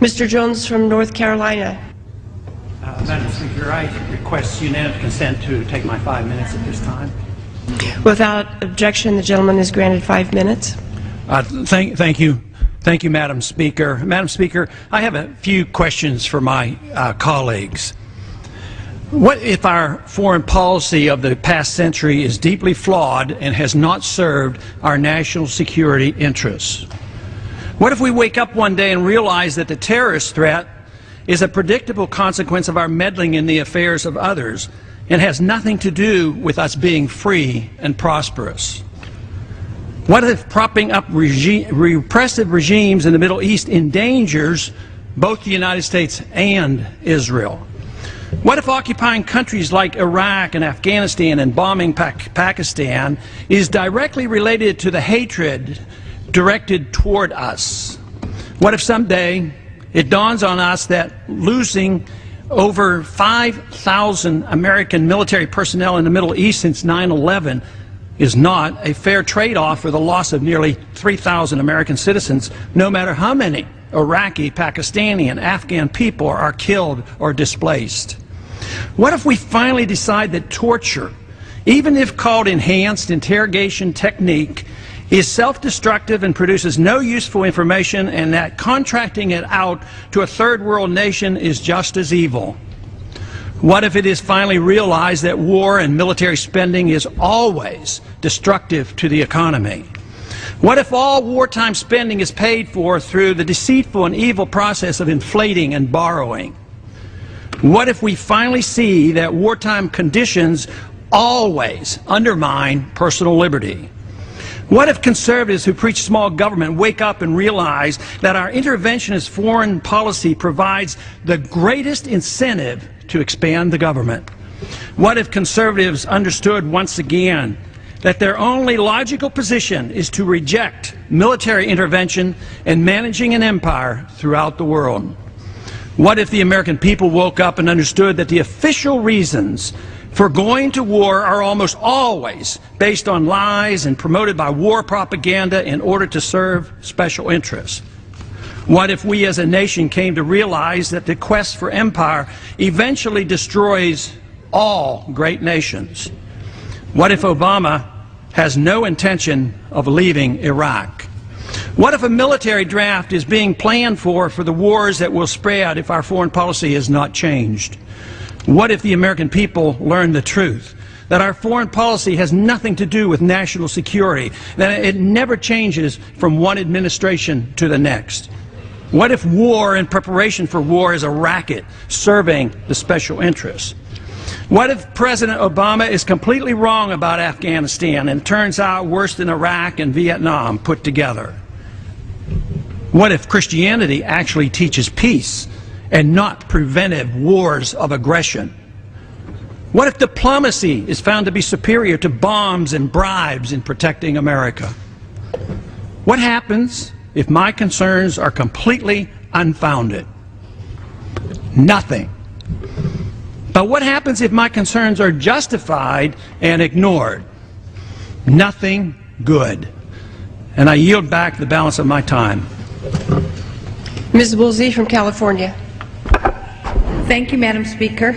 Mr. Jones from North Carolina. Madam Speaker, I request unanimous consent to take my 5 minutes at this time. Without objection, the gentleman is granted 5 minutes. Thank you. Thank you, Madam Speaker. Madam Speaker, I have a few questions for my colleagues. What if our foreign policy of the past century is deeply flawed and has not served our national security interests? What if we wake up one day and realize that the terrorist threat is a predictable consequence of our meddling in the affairs of others and has nothing to do with us being free and prosperous? What if propping up repressive regimes in the Middle East endangers both the United States and Israel? What if occupying countries like Iraq and Afghanistan and bombing Pakistan is directly related to the hatred directed toward us? What if someday it dawns on us that losing over 5,000 American military personnel in the Middle East since 9/11 is not a fair trade-off for the loss of nearly 3,000 American citizens, no matter how many Iraqi, Pakistani, and Afghan people are killed or displaced? What if we finally decide that torture, even if called enhanced interrogation technique, is self-destructive and produces no useful information, and that contracting it out to a third world nation is just as evil? What if it is finally realized that war and military spending is always destructive to the economy? What if all wartime spending is paid for through the deceitful and evil process of inflating and borrowing? What if we finally see that wartime conditions always undermine personal liberty? What if conservatives who preach small government wake up and realize that our interventionist foreign policy provides the greatest incentive to expand the government? What if conservatives understood once again that their only logical position is to reject military intervention and managing an empire throughout the world? What if the American people woke up and understood that the official reasons for going to war are almost always based on lies and promoted by war propaganda in order to serve special interests? What if we as a nation came to realize that the quest for empire eventually destroys all great nations? What if Obama has no intention of leaving Iraq? What if a military draft is being planned for the wars that will spread if our foreign policy is not changed? What if the American people learn the truth, that our foreign policy has nothing to do with national security, that it never changes from one administration to the next? What if war and preparation for war is a racket serving the special interests? What if President Obama is completely wrong about Afghanistan and it turns out worse than Iraq and Vietnam put together? What if Christianity actually teaches peace and not preventive wars of aggression? What if diplomacy is found to be superior to bombs and bribes in protecting America? What happens if my concerns are completely unfounded? Nothing. But what happens if my concerns are justified and ignored? Nothing good. And I yield back the balance of my time. Ms. Woolsey from California. Thank you, Madam Speaker.